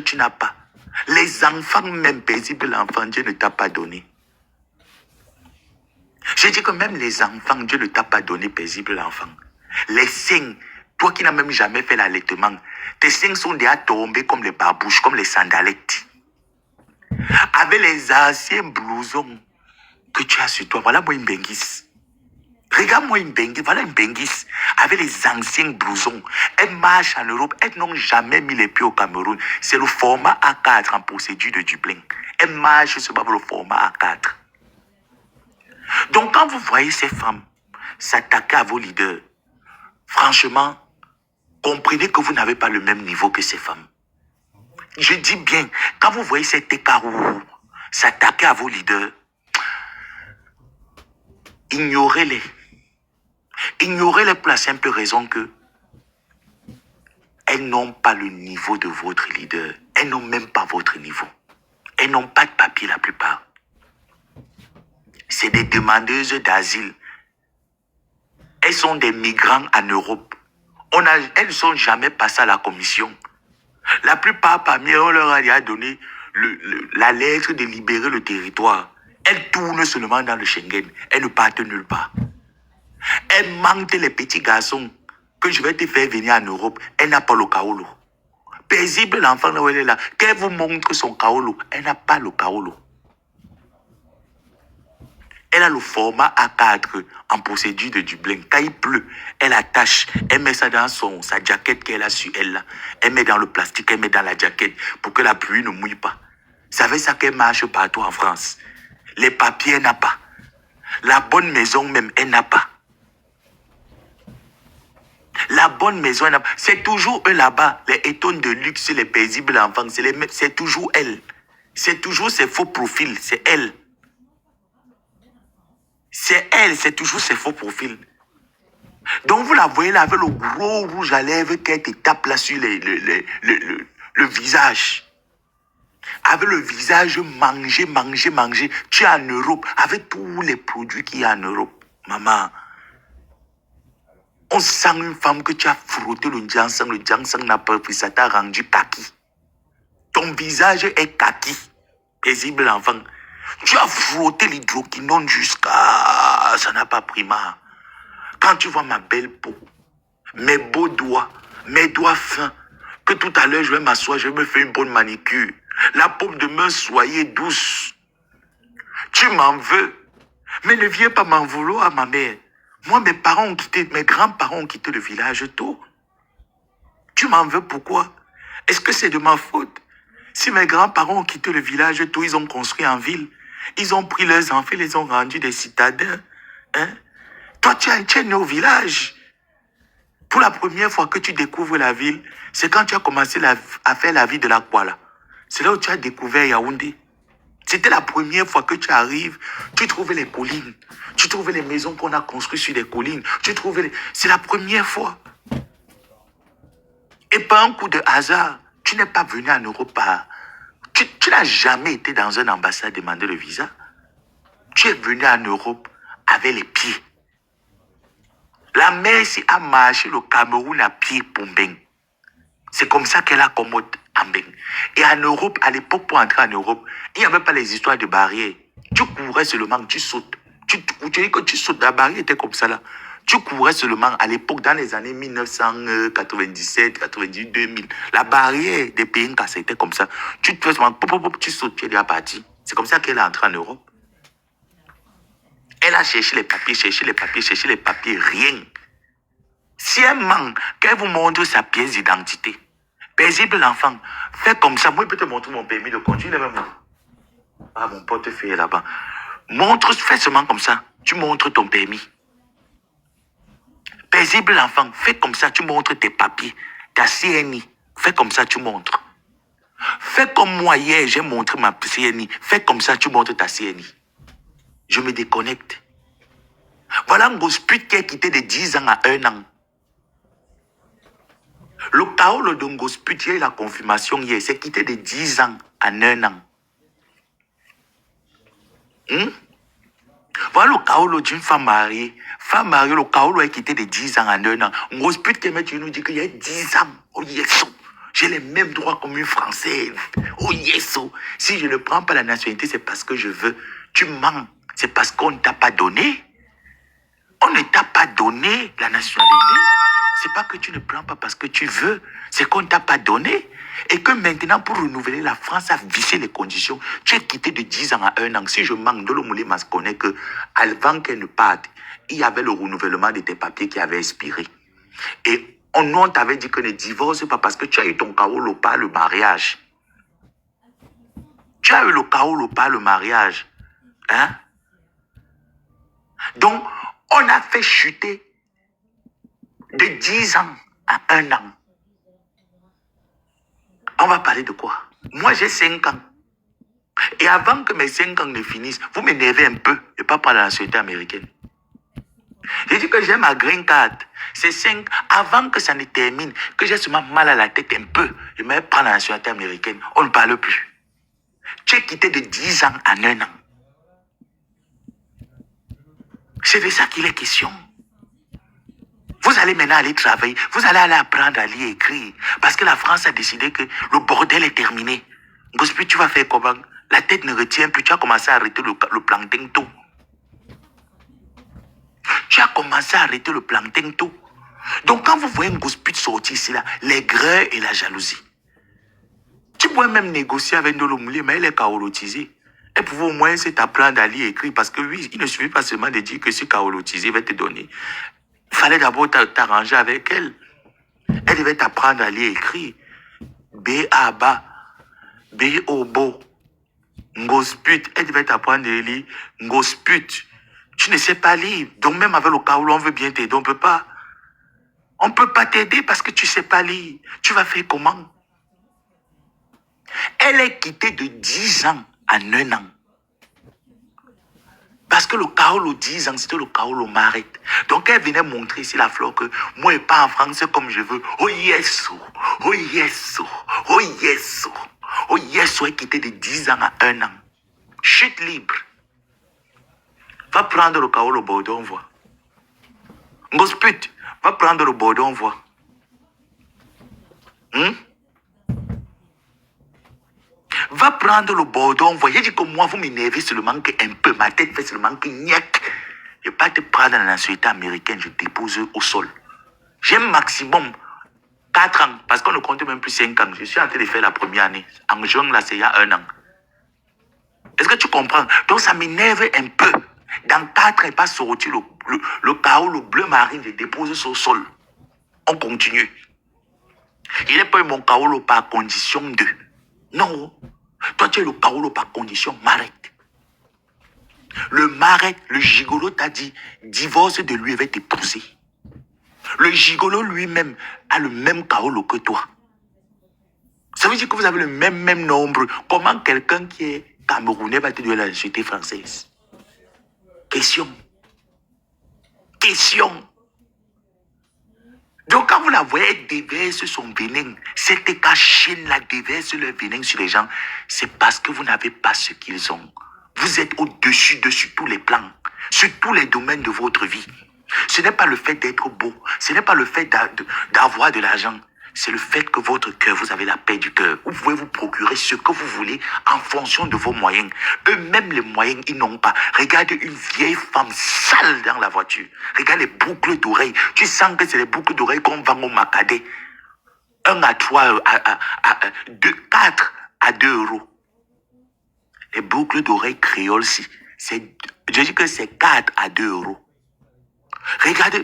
tu n'as pas. Les enfants, même paisibles, l'enfant, Dieu ne t'a pas donné. J'ai dit que même les enfants, Dieu ne t'a pas donné paisible, l'enfant. Les seins, toi qui n'as même jamais fait l'allaitement, tes seins sont déjà tombés comme les barbouches, comme les sandalettes. Avec les anciens blousons que tu as sur toi, voilà moi une benguisse. Regarde-moi une benguisse, voilà une benguisse. Avec les anciens blousons. Elles marchent en Europe, elles n'ont jamais mis les pieds au Cameroun. C'est le format A4 en procédure de Dublin. Elles marchent sur le format A4. Donc quand vous voyez ces femmes s'attaquer à vos leaders, franchement, comprenez que vous n'avez pas le même niveau que ces femmes. Je dis bien, quand vous voyez cet écart s'attaquer à vos leaders, ignorez-les. Ignorez-les pour la simple raison que elles n'ont pas le niveau de votre leader. Elles n'ont même pas votre niveau. Elles n'ont pas de papier la plupart. C'est des demandeuses d'asile. Elles sont des migrants en Europe. Elles ne sont jamais passées à la commission. La plupart parmi eux, on leur a déjà donné la lettre de libérer le territoire. Elles tournent seulement dans le Schengen. Elles ne partent nulle part. Elles mentent les petits garçons que je vais te faire venir en Europe. Elle n'a pas le kaolo. Paisible l'enfant là où elle est là. Qu'elle vous montre son kaolo. Elle n'a pas le kaolo. Elle a le format A4 en procédure de Dublin. Quand il pleut, elle attache, elle met ça dans sa jaquette qu'elle a sur elle là. Elle met dans le plastique, elle met dans la jaquette pour que la pluie ne mouille pas. C'est avec ça qu'elle marche partout en France. Les papiers, elle n'a pas. La bonne maison même, elle n'a pas. La bonne maison, elle n'a pas. C'est toujours eux là-bas, les étonnes de luxe, les paisibles enfants, c'est toujours elle. C'est toujours ses faux profils, c'est elle. C'est elle, c'est toujours ses faux profils. Donc vous la voyez là avec le gros rouge à lèvres qu'elle te tape là sur le visage. Avec le visage mangé. Tu es en Europe, avec tous les produits qu'il y a en Europe. Maman, on sent une femme que tu as frotté le ginseng n'a pas pris, ça t'a rendu kaki. Ton visage est kaki. Paisible enfant. Tu as frotté l'hydroquinone jusqu'à... Ça n'a pas pris ma. Quand tu vois ma belle peau, mes beaux doigts, mes doigts fins, que tout à l'heure je vais m'asseoir, je vais me faire une bonne manicure. La paume de main soyez douce. Tu m'en veux. Mais ne viens pas m'en vouloir, ma mère. Moi, mes grands-parents ont quitté le village tôt. Tu m'en veux pourquoi? Est-ce que c'est de ma faute? Si mes grands-parents ont quitté le village tôt, ils ont construit en ville. Ils ont pris leurs enfants, ils les ont rendus des citadins. Hein? Toi, tu es né au village. Pour la première fois que tu découvres la ville, c'est quand tu as commencé à faire la vie de la Kuala. C'est là où tu as découvert Yaoundé. C'était la première fois que tu arrives, tu trouves les collines. Tu trouves les maisons qu'on a construites sur des collines. C'est la première fois. Et par un coup de hasard, tu n'es pas venu en Europe. Tu n'as jamais été dans une ambassade demander le visa. Tu es venu en Europe avec les pieds. La mère a marché le Cameroun à pied pour Mbeng. C'est comme ça qu'elle accommode en Mbeng. Et en Europe, à l'époque, pour entrer en Europe, il n'y avait pas les histoires de barrières. Tu courais seulement, tu sautes. Tu dis que tu sautes, la barrière était comme ça là. Tu courais seulement à l'époque, dans les années 1997, 98, 2000. La barrière des pays c'était comme ça. Tu te fais seulement, tu sautes, tu es déjà parti. C'est comme ça qu'elle est entrée en Europe. Elle a cherché les papiers, rien. Si elle manque, qu'elle vous montre sa pièce d'identité. Paisible l'enfant, fais comme ça. Moi, je peux te montrer mon permis de conduire. Ah, mon portefeuille est là-bas. Fais seulement comme ça. Tu montres ton permis. Paisible l'enfant, fais comme ça. Tu montres tes papiers, ta CNI. Fais comme ça, tu montres. Fais comme moi hier, j'ai montré ma CNI. Fais comme ça, tu montres ta CNI. Je me déconnecte. Voilà un gosput qui a quitté de 10 ans à 1 an. Le Kaolo de Ngosput, il y a eu la confirmation hier, c'est quitté de 10 ans à 1 an. Voilà le Kaolo d'une femme mariée. Femme mariée, le Kaolo est quitté de 10 ans à 1 an. Ngosput qui nous dit qu'il y a 10 ans. Oh yes. J'ai les mêmes droits comme une Française. Oh yes, oh. Si je ne prends pas la nationalité, c'est parce que je veux. Tu mens. C'est parce qu'on ne t'a pas donné. On ne t'a pas donné la nationalité. C'est pas que tu ne prends pas parce que tu veux. C'est qu'on ne t'a pas donné. Et que maintenant, pour renouveler, la France a vissé les conditions. Tu es quitté de 10 ans à 1 an. Si je manque, Ndolo Moulema se connaît que avant qu'elle ne parte, il y avait le renouvellement de tes papiers qui avait expiré. Et on t'avait dit que ne divorce pas parce que tu as eu ton kaolo par le mariage. Tu as eu le kaolo par le mariage. Hein? Donc, on a fait chuter de 10 ans à 1 an. On va parler de quoi? Moi, j'ai 5 ans. Et avant que mes 5 ans ne finissent, vous m'énervez un peu et pas prendre la nationalité américaine. J'ai dit que j'ai ma green card. C'est 5 avant que ça ne termine, que j'ai seulement mal à la tête un peu. Je me prends la nationalité américaine. On ne parle plus. Tu es quitté de 10 ans à 1 an. C'est de ça qu'il est question. Vous allez maintenant aller travailler. Vous allez aller apprendre à lire et écrire. Parce que la France a décidé que le bordel est terminé. Gospel, tu vas faire comment? La tête ne retient plus. Tu as commencé à arrêter le plancton tôt. Tu as commencé à arrêter le plancton tôt. Donc quand vous voyez un gospel sortir ici, là, l'aigreur et la jalousie. Tu pourrais même négocier avec Ndolo Moulé, mais elle est kaolotisée. Elle pouvait au moins t'apprendre à lire et écrire. Parce que oui, il ne suffit pas seulement de dire que c'est kaolotisé, va te donner. Il fallait d'abord t'arranger avec elle. Elle devait t'apprendre à lire et écrire. B-A-B-A, B-O-B-O, Ngosput. Elle devait t'apprendre à lire Ngosput. Tu ne sais pas lire. Donc même avec le kaolo, on veut bien t'aider. On ne peut pas. On ne peut pas t'aider parce que tu ne sais pas lire. Tu vas faire comment? Elle est quittée de 10 ans à 1 an. Parce que le kaolo 10 ans, c'était le kaolo m'arrête. Donc elle venait montrer ici la fleur que moi je pas en français comme je veux. Oh yes, oh yes, oh yes, oh yes, elle est quittée de 10 ans à 1 an. Chute libre. Va prendre le kaolo Bordeaux, on voit. Ngosput, va prendre le Bordeaux, on voit. Va prendre le Bordeaux, on voit. J'ai dit que moi, vous m'énervez seulement qu'un peu. Ma tête fait seulement que niaque. Je ne vais pas te prendre la nationalité américaine, je dépose au sol. J'ai maximum 4 ans, parce qu'on ne compte même plus 5 ans. Je suis en train de faire la première année. En juin, là, c'est il y a 1 an. Est-ce que tu comprends? Donc, ça m'énerve un peu. Dans 4 ans, il pas sorti le chaos, le bleu marine, je dépose sur le sol. On continue. Il n'est pas eu mon chaos par condition de. Non. Toi, tu es le chaos par condition, m'arrête. Le marais, le gigolo t'a dit, divorce de lui, il va t'épouser. Le gigolo lui-même a le même kaolo que toi. Ça veut dire que vous avez le même nombre. Comment quelqu'un qui est camerounais va te donner la nationalité française? Question. Question. Donc quand vous la voyez, elle déverse son venin. Cette cachine-là déverse le venin sur les gens. C'est parce que vous n'avez pas ce qu'ils ont. Vous êtes au-dessus de sur tous les plans, sur tous les domaines de votre vie. Ce n'est pas le fait d'être beau, ce n'est pas le fait d'avoir de l'argent. C'est le fait que votre cœur, vous avez la paix du cœur. Vous pouvez vous procurer ce que vous voulez en fonction de vos moyens. Eux-mêmes, les moyens, ils n'ont pas. Regarde une vieille femme sale dans la voiture. Regarde les boucles d'oreilles. Tu sens que c'est les boucles d'oreilles qu'on vend au Macadé. 1 à 3, 4 à 2 euros. Les boucles d'oreilles créoles, je dis que c'est 4 à 2 euros. Regardez,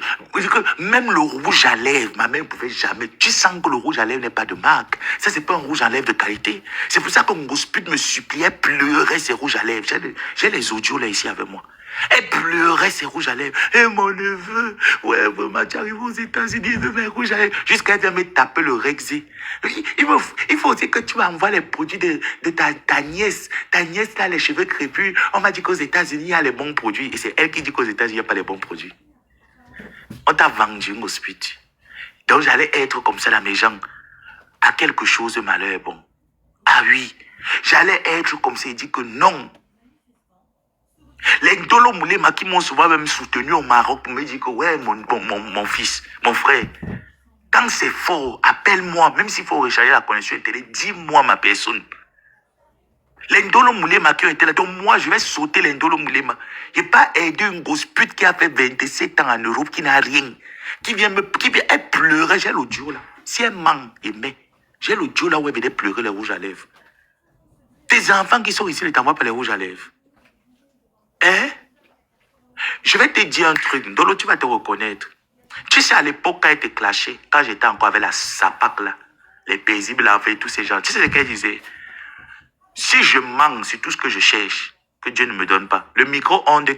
même le rouge à lèvres, ma mère ne pouvait jamais. Tu sens que le rouge à lèvres n'est pas de marque. Ça, c'est pas un rouge à lèvres de qualité. C'est pour ça que mon gospel me suppliait, pleurait ses rouges à lèvres. J'ai les audios là ici avec moi. Elle pleurait ses rouges à lèvres. Et mon neveu, ouais, vraiment, tu arrives aux États-Unis, il veut mes rouges à lèvres. Jusqu'à dire, me taper le Rexé. Il faut aussi que tu envoies les produits de ta nièce. Ta nièce, là, les cheveux crépus. On m'a dit qu'aux États-Unis, il y a les bons produits. Et c'est elle qui dit qu'aux États-Unis, il n'y a pas les bons produits. On t'a vendu un hospice. Donc j'allais être comme ça dans mes gens. À quelque chose de malheur, bon. Ah oui. J'allais être comme ça et dire que non. Les Ndolo Moulema qui m'ont souvent même soutenu au Maroc pour me dire que ouais, mon fils, mon frère, Quand c'est fort, appelle-moi. Même s'il faut recharger la connexion télé, dis-moi ma personne. L'Indolo Moulema qui était là. Donc moi, je vais sauter l'Indolo Moulema. Je n'ai pas aidé une grosse pute qui a fait 27 ans en Europe, qui n'a rien. Qui vient elle pleurait, j'ai l'audio là. Si elle ment, mais j'ai l'audio là où elle venait pleurer les rouges à lèvres. Tes enfants qui sont ici ne t'envoient pas les rouges à lèvres. Hein? Je vais te dire un truc, Ndolo, tu vas te reconnaître. Tu sais, à l'époque, quand elle était clashée, quand j'étais encore avec la SAPAC là, les paisibles avec tous ces gens, tu sais ce qu'elle disait? Si je manque sur tout ce que je cherche, que Dieu ne me donne pas, le micro-ondes